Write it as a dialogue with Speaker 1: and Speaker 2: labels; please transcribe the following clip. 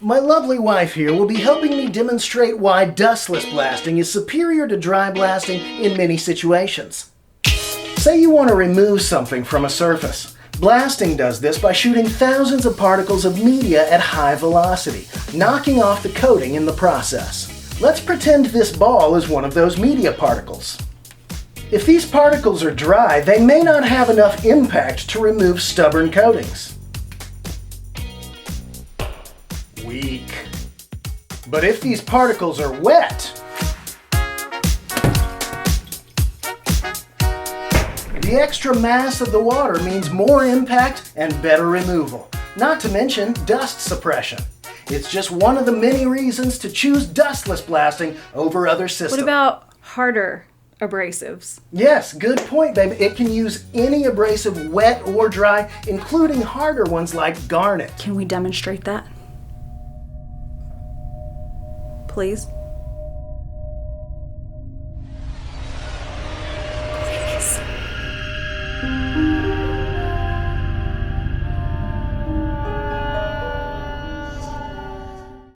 Speaker 1: My lovely wife here will be helping me demonstrate why dustless blasting is superior to dry blasting in many situations. Say you want to remove something from a surface. Blasting does this by shooting thousands of particles of media at high velocity, knocking off the coating in the process. Let's pretend this ball is one of those media particles. If these particles are dry, they may not have enough impact to remove stubborn coatings. Weak. But if these particles are wet, the extra mass of the water means more impact and better removal, not to mention dust suppression. It's just one of the many reasons to choose dustless blasting over other systems.
Speaker 2: What about harder abrasives?
Speaker 1: Yes, good point, babe. It can use any abrasive, wet or dry, including harder ones like garnet.
Speaker 2: Can we demonstrate that? Please?